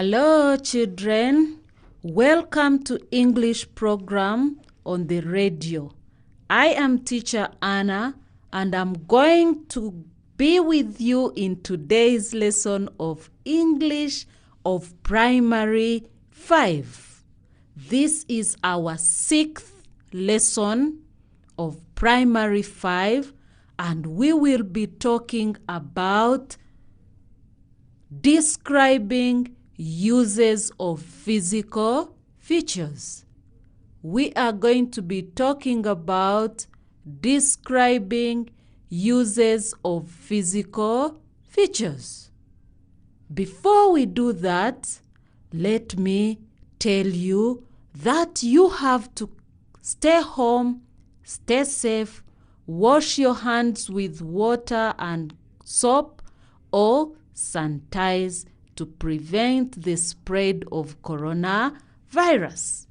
Hello, children. Welcome to English program on the radio. I am teacher Anna, and I'm going to be with you in today's lesson of English of Primary 5. This is our 6th lesson of Primary 5, and we will be talking about describing uses of physical features. We are going to be talking about describing uses of physical features. Before we do that, let me tell you that you have to stay home, stay safe, wash your hands with water and soap, or sanitize to prevent the spread of coronavirus.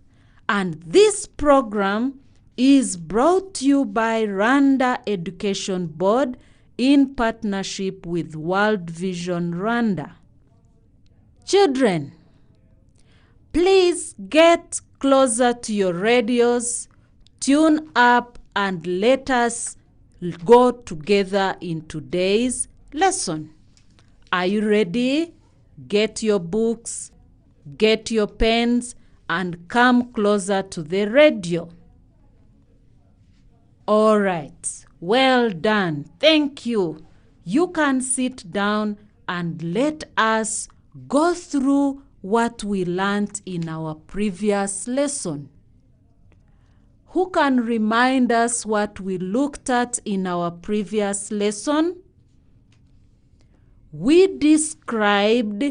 And this program is brought to you by Rwanda Education Board in partnership with World Vision Rwanda. Children, please get closer to your radios, tune up, and let us go together in today's lesson. Are you ready? Get your books, get your pens, and come closer to the radio. All right. Well done. Thank you. You can sit down and let us go through what we learned in our previous lesson. Who can remind us what we looked at in our previous lesson? We described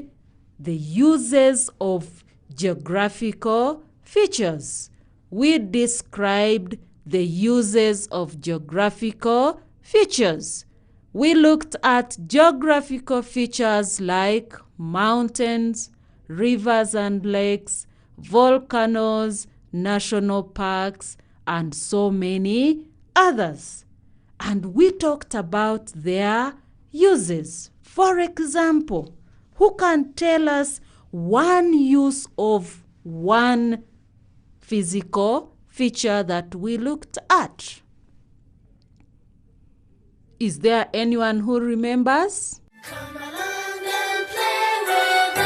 the uses of geographical features. We described the uses of geographical features. We looked at geographical features like mountains, rivers and lakes, volcanoes, national parks, and so many others. And we talked about their uses. For example, who can tell us one use of one physical feature that we looked at? Is there anyone who remembers? Come along and play with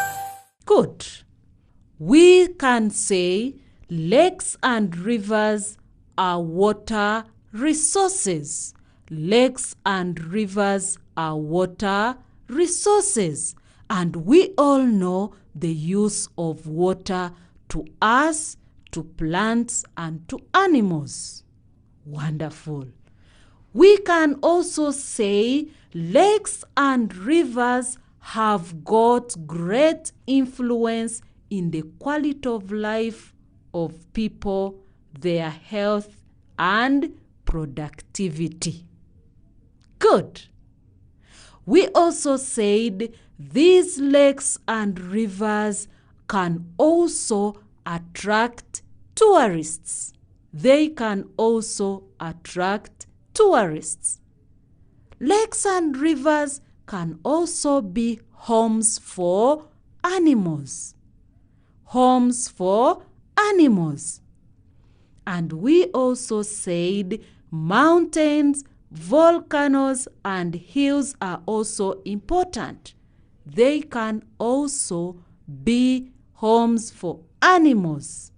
us. Good. We can say lakes and rivers are water resources. Lakes and rivers are water resources. And we all know the use of water to us, to plants, and to animals. Wonderful. We can also say lakes and rivers have got great influence in the quality of life of people, their health, and productivity. Good. We also said these lakes and rivers can also attract tourists. They can also attract tourists. Lakes and rivers can also be homes for animals. Homes for animals. And we also said mountains, volcanoes, and hills are also important. They can also be homes for animals,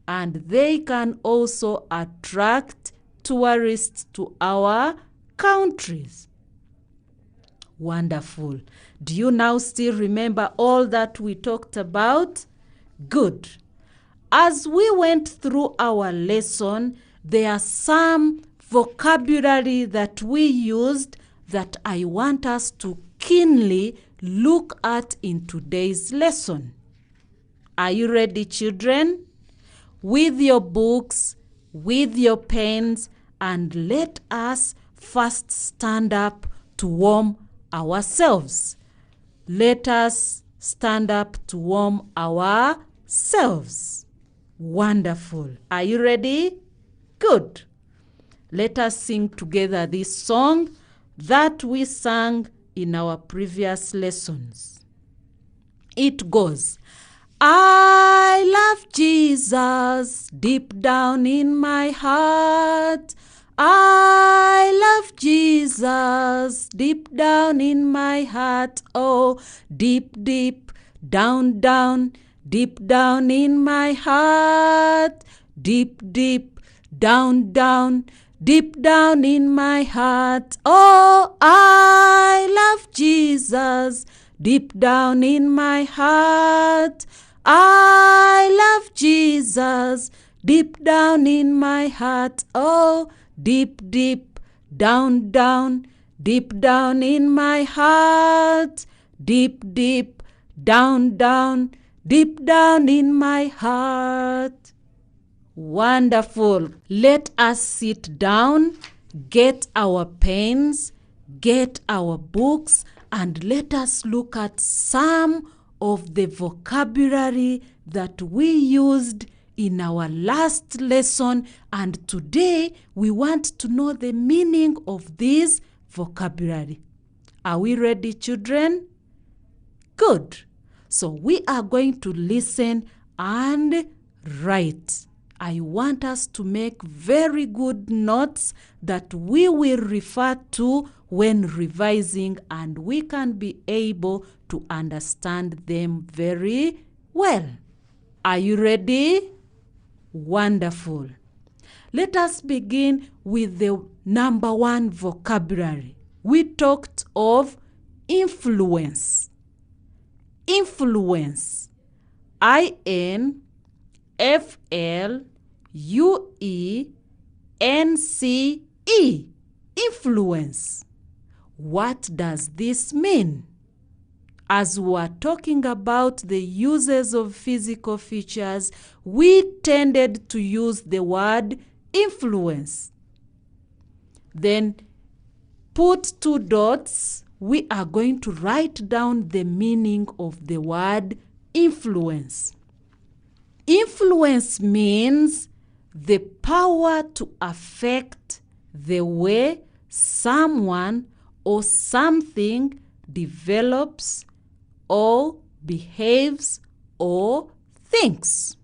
and they can also attract tourists to our countries. Wonderful. Do you now still remember all that we talked about? Good. As we went through our lesson, there are some vocabulary that we used that I want us to keenly look at in today's lesson. Are you ready, children? With your books, with your pens, and let us first stand up to warm ourselves. Let us stand up to warm ourselves. Wonderful. Are you ready? Good. Let us sing together this song that we sang in our previous lessons. It goes, I love Jesus deep down in my heart. I love Jesus deep down in my heart. Oh, deep, deep, down, down, deep down in my heart. Deep, deep, down, down, deep down in my heart. Oh, I love Jesus deep down in my heart. I love Jesus deep down in my heart. Oh, deep, deep, down, down, deep down in my heart. Deep, deep, down, down, deep down in my heart. Wonderful. Let us sit down, get our pens, get our books, and let us look at some of the vocabulary that we used in our last lesson, and today we want to know the meaning of this vocabulary. Are we ready, children? Good. So we are going to listen and write. I want us to make very good notes that we will refer to when revising, and we can be able to understand them very well. Are you ready? Wonderful. Let us begin with the number one vocabulary. We talked of influence. Influence. I-N-F-L-U-E-N-C-E. Influence. What does this mean? As we are talking about the uses of physical features, we tended to use the word influence. Then put 2 dots. We are going to write down the meaning of the word influence. Influence means the power to affect the way someone or something develops or behaves or thinks.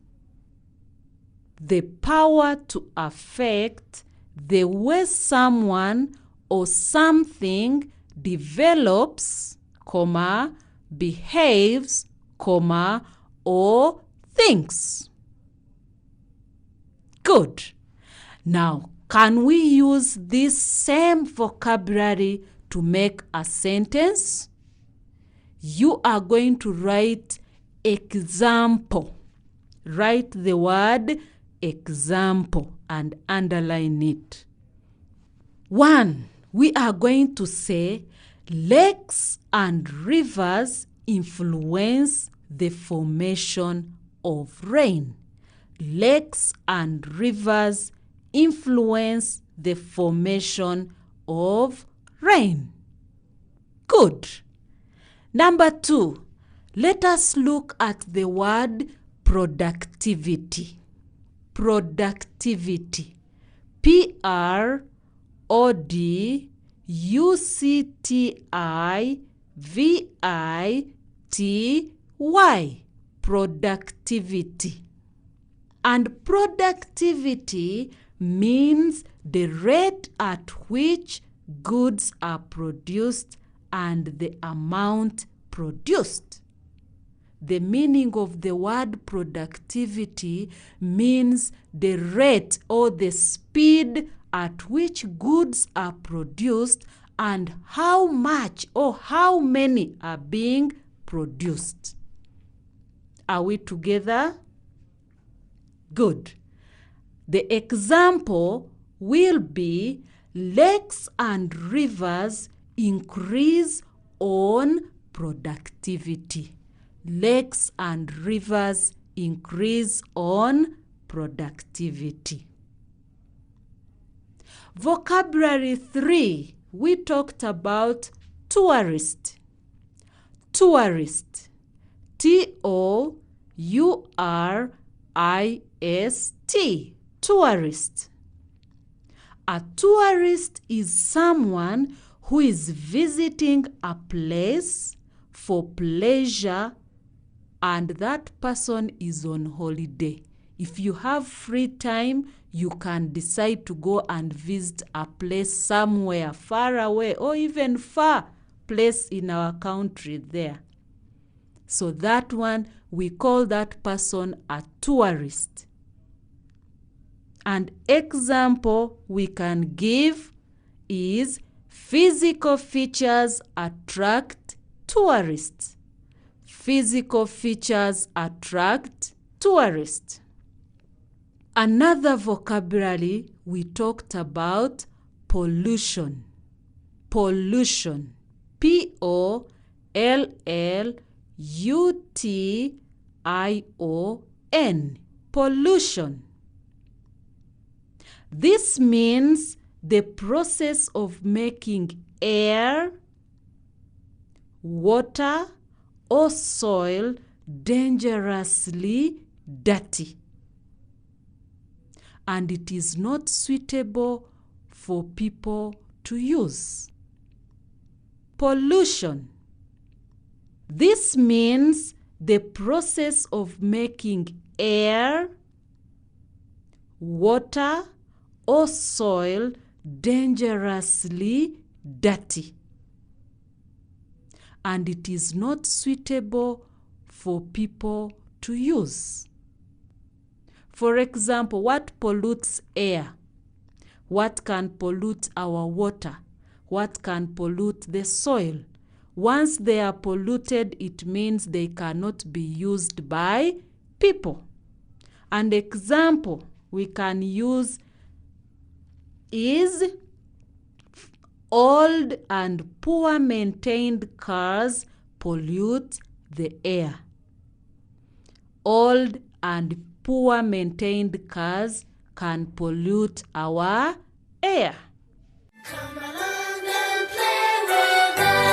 The power to affect the way someone or something develops, behaves, or thinks. Good. Now, can we use this same vocabulary to make a sentence? You are going to write example. Write the word example and underline it. 1. We are going to say lakes and rivers influence the formation of rain. Lakes and rivers influence the formation of rain. Good. Number 2, let us look at the word productivity. Productivity. P-R-O-D-U-C-T-I-V-I-T-Y. Productivity. And productivity means the rate at which goods are produced and the amount produced. The meaning of the word productivity means the rate or the speed at which goods are produced and how much or how many are being produced. Are we together? Good. The example will be lakes and rivers increase on productivity. Lakes and rivers increase on productivity. Vocabulary 3, we talked about tourist. Tourist. T-O-U-R-I-S-T. Tourist. A tourist is someone who is visiting a place for pleasure and that person is on holiday. If you have free time, you can decide to go and visit a place somewhere far away or even far place in our country there. So that one, we call that person a tourist. An example we can give is physical features attract tourists. Physical features attract tourists. Another vocabulary we talked about pollution. Pollution. P-O-L-L-U-T-I-O-N. Pollution. This means the process of making air, water, or soil dangerously dirty. And it is not suitable for people to use. Pollution. This means the process of making air, water, or soil dangerously dirty. And it is not suitable for people to use. For example, what pollutes air? What can pollute our water? What can pollute the soil? Once they are polluted, it means they cannot be used by people. An example we can use is old and poor maintained cars pollute the air. Old and poor maintained cars can pollute our air. Come along and play with us.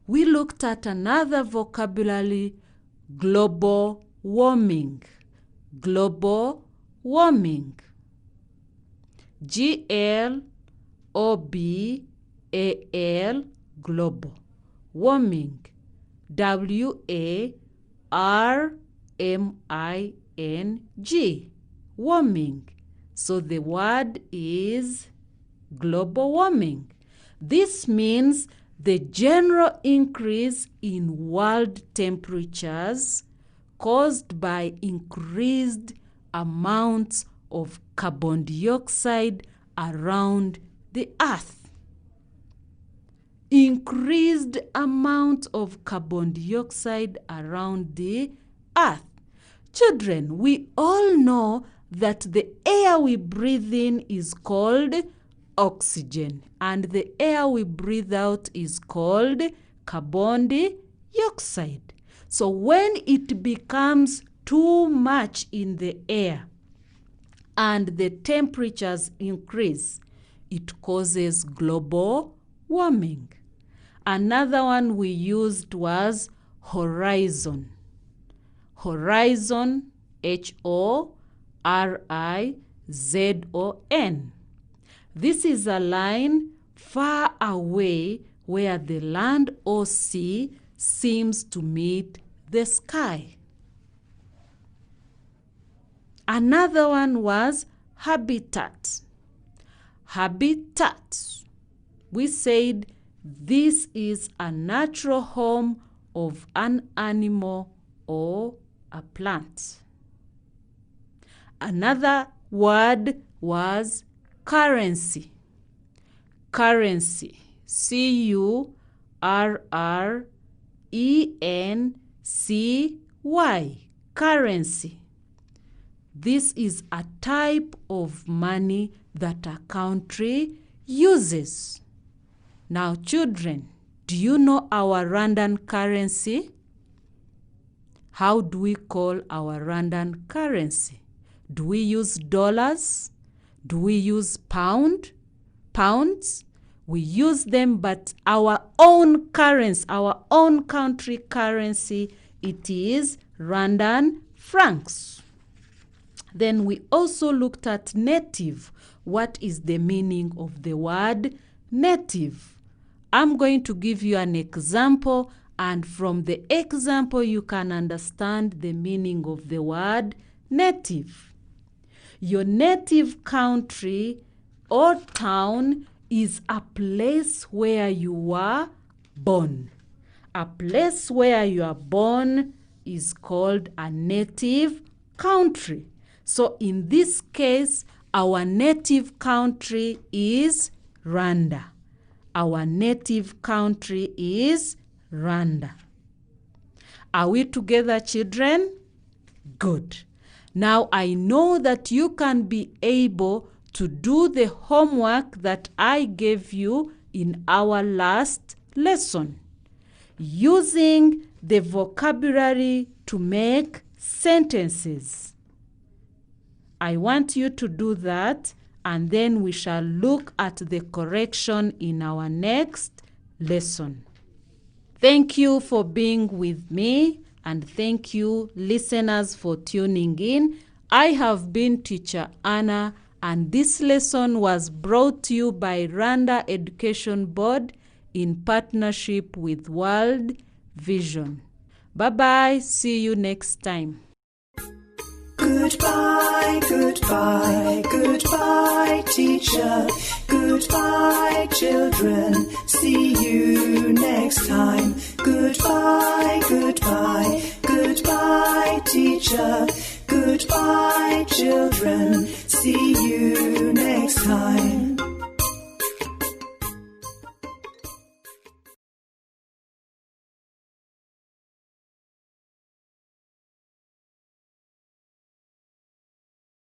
We looked at another vocabulary, global warming. Global warming. G-L-O-B-A-L, global warming. W-A-R-M-I-N-G, warming. So the word is global warming. This means the general increase in world temperatures caused by increased amounts of carbon dioxide around the earth. Increased amount of carbon dioxide around the earth. Children, we all know that the air we breathe in is called oxygen and the air we breathe out is called carbon dioxide. So when it becomes too much in the air and the temperatures increase, it causes global warming. Another one we used was horizon. Horizon, H-O-R-I-Z-O-N. This is a line far away where the land or sea seems to meet the sky. Another one was habitat. Habitat. We said this is a natural home of an animal or a plant. Another word was currency. Currency. C-U-R-R-E-N-C-Y. Currency. This is a type of money that a country uses. Now, children, do you know our Rwandan currency? How do we call our Rwandan currency? Do we use dollars? Do we use pounds? We use them, but our own currency, our own country currency, it is Rwandan francs. Then we also looked at native. what is the meaning of the word native. I'm going to give you an example, and from the example you can understand the meaning of the word native. Your native country or town is a place where you were born. A place where you are born is called a native country. So in this case, our native country is Rwanda. Our native country is Rwanda. Are we together, children? Good. Now I know that you can be able to do the homework that I gave you in our last lesson, using the vocabulary to make sentences. I want you to do that, and then we shall look at the correction in our next lesson. Thank you for being with me, and thank you, listeners, for tuning in. I have been Teacher Anna, and this lesson was brought to you by Rwanda Education Board in partnership with World Vision. Bye-bye. See you next time. Goodbye, goodbye, goodbye, teacher. Goodbye, children. See you next time. Goodbye, goodbye, goodbye, teacher. Goodbye, children. See you next time.